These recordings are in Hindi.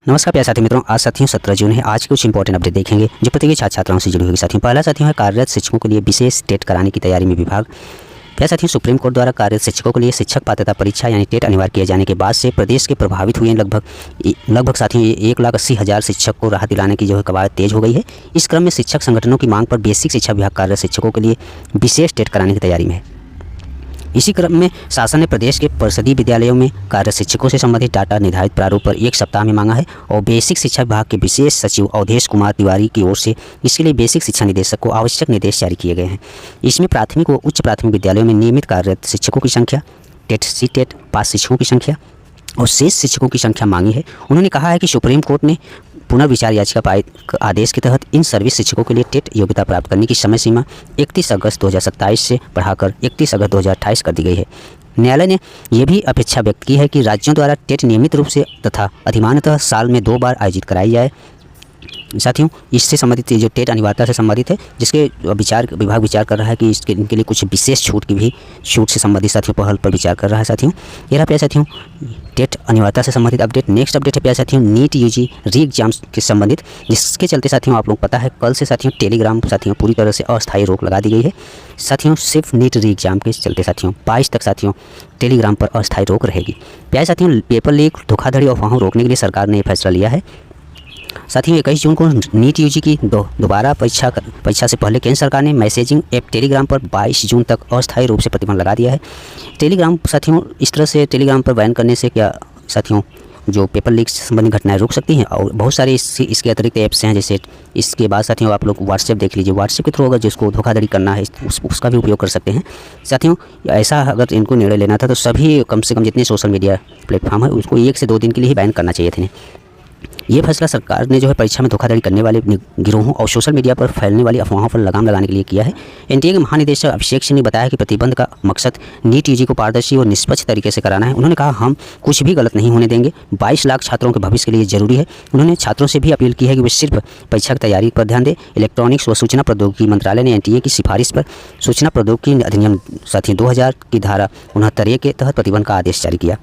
नमस्कार प्यारे साथी मित्रों, आज साथियों 17 जून है। आज कुछ इंपॉर्टेंट अपडेट देखेंगे जो प्रतियोगी छात्र छात्राओं से जुड़ी होगी। साथियों पहला साथियों है कार्यरत शिक्षकों के लिए विशेष टेट कराने की तैयारी में विभाग। प्यारे साथियों, सुप्रीम कोर्ट द्वारा कार्यरत शिक्षकों के लिए शिक्षक पात्रता परीक्षा यानी टेट अनिवार्य किए जाने के बाद से प्रदेश के प्रभावित हुए लगभग साथियों 1,80,000 शिक्षक को राहत दिलाने की कवायद तेज हो गई है। इस क्रम में शिक्षक संगठनों की मांग पर बेसिक शिक्षा विभाग कार्यरत शिक्षकों के लिए विशेष टेट कराने की तैयारी में है। इसी क्रम में शासन ने प्रदेश के परिषदीय विद्यालयों में कार्यरत शिक्षकों से संबंधित डाटा निर्धारित प्रारूप पर 1 सप्ताह में मांगा है और बेसिक शिक्षा विभाग के विशेष सचिव अवधेश कुमार तिवारी की ओर से इसके लिए बेसिक शिक्षा निदेशक को आवश्यक निर्देश जारी किए गए हैं। इसमें प्राथमिक व उच्च प्राथमिक विद्यालयों में नियमित कार्यरत शिक्षकों की संख्या, टेट सी टेट पास शिक्षकों की संख्या और शेष शिक्षकों की संख्या मांगी है। उन्होंने कहा है कि सुप्रीम कोर्ट ने पुनर्विचार याचिका पारित आदेश के तहत इन सर्विस शिक्षकों के लिए टेट योग्यता प्राप्त करने की समय सीमा 31 अगस्त 2027 से बढ़ाकर 31 अगस्त 2028 कर दी गई है। न्यायालय ने यह भी अपेक्षा व्यक्त की है कि राज्यों द्वारा टेट नियमित रूप से तथा अधिमानतः साल में 2 बार आयोजित कराई जाए। साथियों, इससे संबंधित जो टेट अनिवार्यता से संबंधित है, जिसके विभाग विचार कर रहा है कि इनके लिए कुछ विशेष छूट से संबंधित साथियों पहल पर विचार कर रहा है। साथियों ये रहा प्यारे साथियों टेट अनिवार्यता से संबंधित अपडेट। नेक्स्ट अपडेट है प्यारे साथियों नीट यूजी री एग्जाम्स के संबंधित, जिसके चलते साथियों आप लोग पता है कल से साथियों टेलीग्राम साथियों पूरी तरह से अस्थायी रोक लगा दी गई है। साथियों सिर्फ नीट री एग्जाम के चलते साथियों 22 तक साथियों टेलीग्राम पर अस्थायी रोक रहेगी। प्यारे साथियों पेपर लीक, धोखाधड़ी और अफवाहों रोकने के लिए सरकार ने फैसला लिया है। साथियों 21 जून को नीट यूजी की दोबारा परीक्षा से पहले केंद्र सरकार ने मैसेजिंग ऐप टेलीग्राम पर 22 जून तक अस्थायी रूप से प्रतिबंध लगा दिया है। टेलीग्राम साथियों इस तरह से टेलीग्राम पर बैन करने से क्या साथियों जो पेपर लीक से संबंधित घटनाएं रुक सकती हैं और बहुत सारे इसके अतिरिक्त ऐप्स हैं। जैसे इसके बाद साथियों आप लोग व्हाट्सएप देख लीजिए, व्हाट्सएप के थ्रू अगर जिसको धोखाधड़ी करना है उसका भी उपयोग कर सकते हैं। साथियों ऐसा अगर इनको निर्णय लेना था तो सभी कम से कम जितने सोशल मीडिया प्लेटफॉर्म है उसको 1 से 2 दिन के लिए ही बैन करना चाहिए थे। ये फैसला सरकार ने परीक्षा में धोखाधड़ी करने वाले गिरोहों और सोशल मीडिया पर फैलने वाली अफवाहों पर लगाम लगाने के लिए किया है। एनटीए के महानिदेशक अभिषेक सिंह ने बताया कि प्रतिबंध का मकसद नीट यूजी को पारदर्शी और निष्पक्ष तरीके से कराना है। उन्होंने कहा हम कुछ भी गलत नहीं होने देंगे। 22 लाख छात्रों के भविष्य के लिए जरूरी है। उन्होंने छात्रों से भी अपील की है कि वे सिर्फ परीक्षा की तैयारी पर ध्यान दें। इलेक्ट्रॉनिक्स व सूचना प्रौद्योगिकी मंत्रालय ने एनटीए की सिफारिश पर सूचना प्रौद्योगिकी अधिनियम साथियों 2000 की धारा 69 के तहत प्रतिबंध का आदेश जारी किया।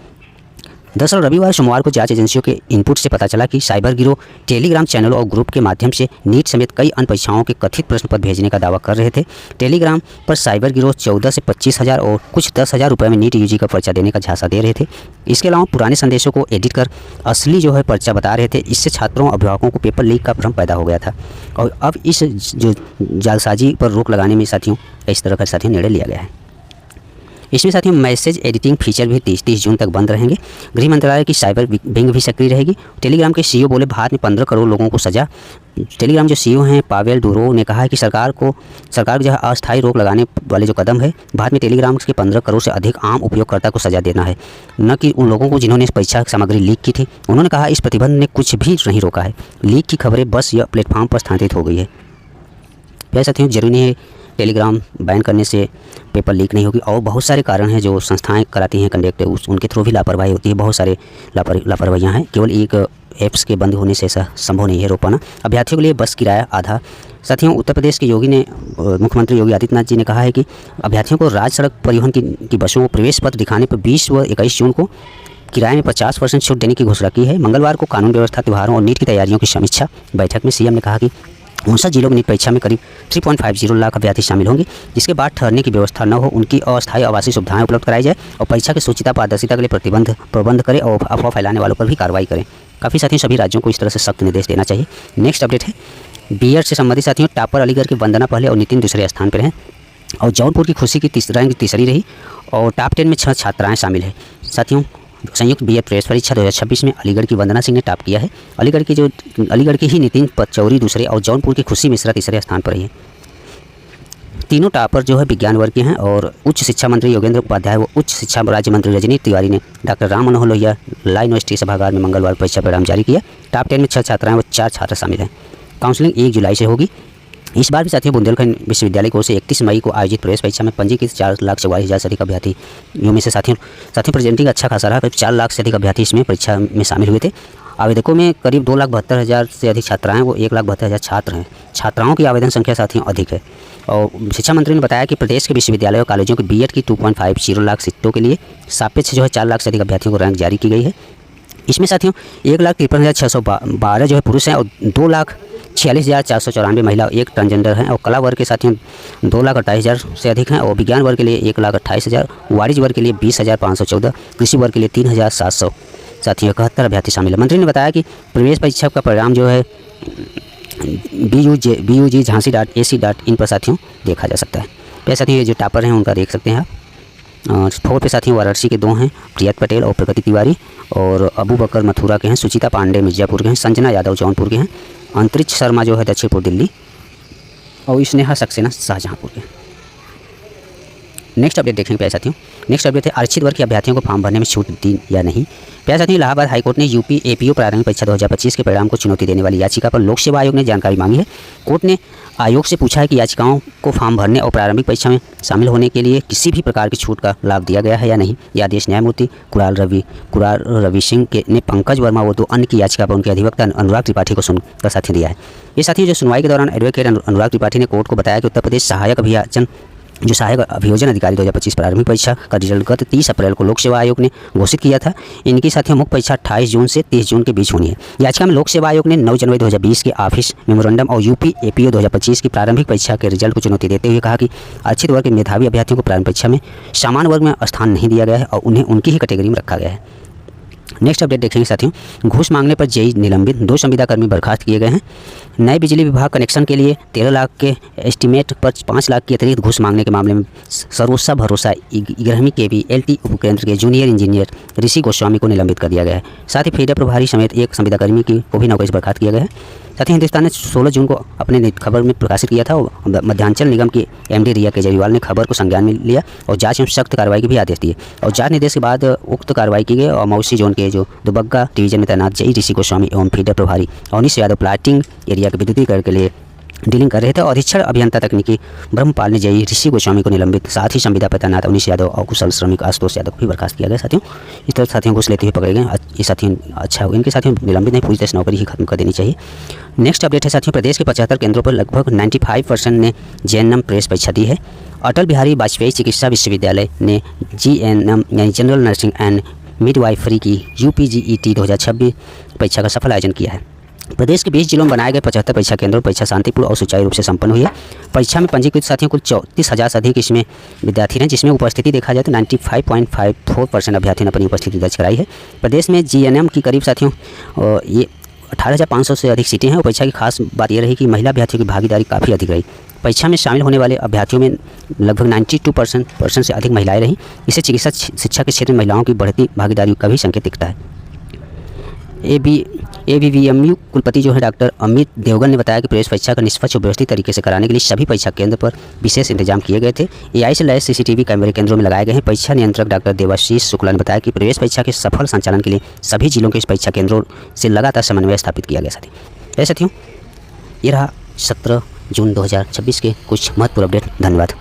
दरअसल रविवार सोमवार को जांच एजेंसियों के इनपुट से पता चला कि साइबर गिरोह टेलीग्राम चैनलों और ग्रुप के माध्यम से नीट समेत कई अन्य परीक्षाओं के कथित प्रश्न पत्र भेजने का दावा कर रहे थे। टेलीग्राम पर साइबर गिरोह 14 से 25,000 और कुछ 10,000 रुपये में नीट यूजी का पर्चा देने का झांसा दे रहे थे। इसके अलावा पुराने संदेशों को एडिट कर असली पर्चा बता रहे थे। इससे छात्रों और अभिभावकों को पेपर लीक का भ्रम पैदा हो गया था और अब इस जो जालसाजी पर रोक लगाने में साथियों इस तरह का साथियों निर्णय लिया गया है। इसमें साथियों मैसेज एडिटिंग फीचर भी 30 जून तक बंद रहेंगे। गृह मंत्रालय की साइबर विंग भी सक्रिय रहेगी। टेलीग्राम के सीईओ बोले भारत में 15 करोड़ लोगों को सजा। टेलीग्राम जो सीईओ हैं पावेल डुरोव ने कहा है कि सरकार जो अस्थायी रोक लगाने वाले जो कदम है भारत में टेलीग्राम के 15 करोड़ से अधिक आम उपयोगकर्ता को सजा देना है, न कि उन लोगों को जिन्होंने परीक्षा सामग्री लीक की थी। उन्होंने कहा इस प्रतिबंध ने कुछ भी नहीं रोका है। लीक की खबरें बस यह प्लेटफॉर्म पर स्थानांतरित हो गई है। प्यारे साथियों जरूरी नहीं है टेलीग्राम बैन करने से पेपर लीक नहीं होगी और बहुत सारे कारण हैं जो संस्थाएं कराती हैं कंडक्ट, उनके थ्रू भी लापरवाही होती है। बहुत सारे लापरवाहियाँ हैं। केवल एक ऐप्स के बंद होने से ऐसा संभव नहीं है रोक पाना। अभ्यर्थियों के लिए बस किराया आधा। साथियों उत्तर प्रदेश के मुख्यमंत्री योगी आदित्यनाथ जी ने कहा है कि अभ्यर्थियों को राज्य सड़क परिवहन की बसों को प्रवेश पत्र दिखाने पर 20 व 21 जून को किराए में 50% छूट देने की घोषणा की है। मंगलवार को कानून व्यवस्था, त्योहारों और नीट की तैयारियों की समीक्षा बैठक में सीएम ने कहा कि 59 जिलों में नीट परीक्षा में करीब 3.50 लाख अभ्यर्थी शामिल होंगे, जिसके बाद ठहरने की व्यवस्था न हो उनकी अस्थायी आवासीय सुविधाएं उपलब्ध कराई जाए और परीक्षा की सूचिता पारदर्शिता के लिए प्रबंध करें और अफवाह फैलाने वालों पर भी कार्रवाई करें। काफ़ी साथियों सभी राज्यों को इस तरह से सख्त निर्देश देना चाहिए। नेक्स्ट अपडेट है बीएड से संबंधित साथियों टॉपर अलीगढ़ के वंदना पहले और नितिन दूसरे स्थान पर हैं और जौनपुर की खुशी की तीसरी रही और टॉप 10 में 6 छात्राएँ शामिल हैं। साथियों संयुक्त बीएड प्रवेश परीक्षा 2026 में अलीगढ़ की वंदना सिंह ने टॉप किया है। अलीगढ़ के ही नितिन पचौरी दूसरे और जौनपुर की खुशी मिश्रा तीसरे स्थान पर रही है। तीनों टॉपर विज्ञान वर्ग के हैं और उच्च शिक्षा मंत्री योगेंद्र उपाध्याय व उच्च शिक्षा राज्य मंत्री रजनी तिवारी ने डॉक्टर राम मनोहर लोहिया ला यूनिवर्सिटी सभागार में मंगलवार परीक्षा परिणाम जारी किया। टॉप 10 में 6 छात्राएं व 4 छात्र शामिल हैं। काउंसलिंग 1 जुलाई से होगी। इस बार भी साथियों बुंदेलखंड विश्वविद्यालय की ओर से 31 मई को आयोजित प्रवेश परीक्षा में पंजीकृत 4,44,000 से अधिक अभ्यर्थियों में से साथियों प्रेजेंटिंग अच्छा खासा रहा। करीब 4 लाख से अधिक अभ्यर्थी इसमें परीक्षा में शामिल हुए थे। आवेदकों में करीब 2,72,000 से अधिक छात्राएं वो 1,72,000 छात्र हैं। छात्राओं की आवेदन संख्या साथियों अधिक है। और शिक्षा मंत्री ने बताया कि प्रदेश के विश्वविद्यालयों और कॉलेजों की बीएड की 2.50 लाख सीटों के लिए सापेक्ष 4 लाख से अधिक अभ्यर्थियों को रैंक जारी की गई है। इसमें साथियों 1,53,612 जो है पुरुष हैं और 2,46,494 महिला एक ट्रांसजेंडर हैं। और कला वर्ग के साथियों 2,28,000 से अधिक हैं। और विज्ञान वर्ग के लिए 1,28,000, वाणिज्य वर्ग के लिए 20,514, कृषि वर्ग के लिए 3,700 साथियों 71 अभ्यर्थी शामिल है। मंत्री ने बताया कि प्रवेश परीक्षा का परिणाम जो है BUG झांसी.ac.in पर साथियों देखा जा सकता है। तो साथियों ये जो टॉपर हैं उनका देख सकते हैं आप। 4 पे साथियों वाराणसी के 2 हैं, प्रियत पटेल और प्रगति तिवारी। और अबू बकर मथुरा के हैं, सुचिता पांडे मिर्जापुर के हैं, संजना यादव जौनपुर के हैं, अंतरिक्ष शर्मा जो है दक्षिणपुर दिल्ली और स्नेहा सक्सेना शाहजहाँपुर के। नेक्स्ट अपडेट देखेंगे प्यारे साथियों। नेक्स्ट अपडेट है आरक्षित वर्ग के अभ्यर्थियों को फॉर्म भरने में छूट दी या नहीं। प्यारे साथियों इलाहाबाद हाईकोर्ट ने यूपी APO प्रारंभिक परीक्षा 2025 के परिणाम को चुनौती देने वाली याचिका पर लोक सेवा आयोग ने जानकारी मांगी है। कोर्ट ने आयोग से पूछा है कि याचिकाओं को फॉर्म भरने और प्रारंभिक परीक्षा में शामिल होने के लिए किसी भी प्रकार की छूट का लाभ दिया गया है या नहीं। यह आदेश न्यायमूर्ति कुणाल रवि सिंह ने पंकज वर्मा और 2 अन्य की याचिका पर उनके अधिवक्ता अनुराग त्रिपाठी को सुनकर साथियों दिया है। ये साथियों जो सुनवाई के दौरान एडवोकेट अनुराग त्रिपाठी ने कोर्ट को बताया कि उत्तर प्रदेश सहायक अभियोजन अधिकारी 2025 प्रारंभिक परीक्षा का रिजल्ट गत 30 अप्रैल को लोक सेवा आयोग ने घोषित किया था। इनकी साथियों मुख्य परीक्षा 28 जून से 30 जून के बीच होनी है। याचिका में लोक सेवा आयोग ने 9 जनवरी 2020 के ऑफिस मेमोरेंडम और यूपी APO 2025 की प्रारंभिक परीक्षा के रिजल्ट को चुनौती देते हुए कहा कि आरक्षित वर्ग के मेधावी अभ्यर्थियों को प्रारंभिक परीक्षा में सामान्य वर्ग में स्थान नहीं दिया गया है और उन्हें उनकी ही कैटेगरी में रखा गया है। नेक्स्ट अपडेट देखेंगे साथियों। घूस मांगने पर JEE निलंबित, 2 संविदा कर्मी बर्खास्त किए गए हैं। नए बिजली विभाग कनेक्शन के लिए 13 लाख के एस्टीमेट पर 5 लाख की अतिरिक्त घूस मांगने के मामले में सर्वोच्च भरोसा 11वीं KV LT उपकेंद्र के जूनियर इंजीनियर ऋषि गोस्वामी को निलंबित कर दिया गया है। साथ ही फीडर प्रभारी समेत 1 संविदा कर्मी को भी नौकरी से बर्खास्त किया गया है। साथ ही हिंदुस्तान ने 16 जून को अपने खबर में प्रकाशित किया था। मध्यांचल निगम की MD रिया केजरीवाल ने खबर को संज्ञान में लिया और जांच में सख्त कार्रवाई के भी आदेश दिए। और जांच निर्देश के बाद उक्त कार्रवाई की गई और मौसी जोन के जो दुबग्गा डिवीजन में तैनात JEE ऋषि गोस्वामी एवं फीडर प्रभारी अवनीश यादव प्लाटिंग एरिया के विद्युतीकरण के लिए डीलिंग कर रहे थे। और अधीक्षण अभियंता तकनीकी ब्रह्मपाल ने JEE ऋषि गोस्वामी को निलंबित, साथ ही संविदा पर तैनात अवनीश यादव और कुशल श्रमिक आशुतोष यादव को भी बर्खास्त किया गया। साथियों इस तरह साथियों घूस लेते हुए पकड़े गए। ये साथियों अच्छा इनके साथियों निलंबित नहीं, पूरी तरह से नौकरी ही खत्म कर देनी चाहिए। नेक्स्ट अपडेट है साथियों प्रदेश के 75 केंद्रों पर लगभग 95% ने JNM प्रेस परीक्षा दी है। अटल बिहारी वाजपेयी चिकित्सा विश्वविद्यालय ने GNM यानी जनरल नर्सिंग एंड मिडवाइफरी की UPGET 2026 परीक्षा का सफल आयोजन किया है। प्रदेश के 20 जिलों में बनाए गए 75 परीक्षा केंद्रों परीक्षा शांतिपूर्ण और सुचारू रूप से संपन्न हुई है। परीक्षा में पंजीकृत साथियों कुल 34,000 से अधिक इसमें विद्यार्थी हैं, जिसमें उपस्थिति देखा जाए तो 95.54% अभ्यर्थियों ने अपनी उपस्थिति दर्ज कराई है। प्रदेश में GNM की करीब साथियों ये 18,500 से अधिक सीटें हैं। और परीक्षा की खास बात यह रही कि महिला अभ्यर्थियों की भागीदारी काफ़ी अधिक रही। परीक्षा में शामिल होने वाले अभ्यर्थियों में लगभग 92% से अधिक महिलाएं रहीं। इससे चिकित्सा शिक्षा के क्षेत्र में महिलाओं की बढ़ती भागीदारी का भी संकेत दिखता है। ABVMU कुलपति जो है डॉक्टर अमित देवगन ने बताया कि प्रवेश परीक्षा का निष्पक्ष और व्यवस्थित तरीके से कराने के लिए सभी परीक्षा केंद्र पर विशेष इंतजाम किए गए थे। AI से लैस CCTV कैमरे केंद्रों में लगाए गए हैं। परीक्षा नियंत्रक डॉक्टर देवाशीष शुक्ला ने बताया कि प्रवेश परीक्षा के सफल संचालन के लिए सभी जिलों के इस परीक्षा केंद्रों से लगातार समन्वय स्थापित किया गया। साथियों ये रहा 17 जून 2026 के कुछ महत्वपूर्ण अपडेट। धन्यवाद।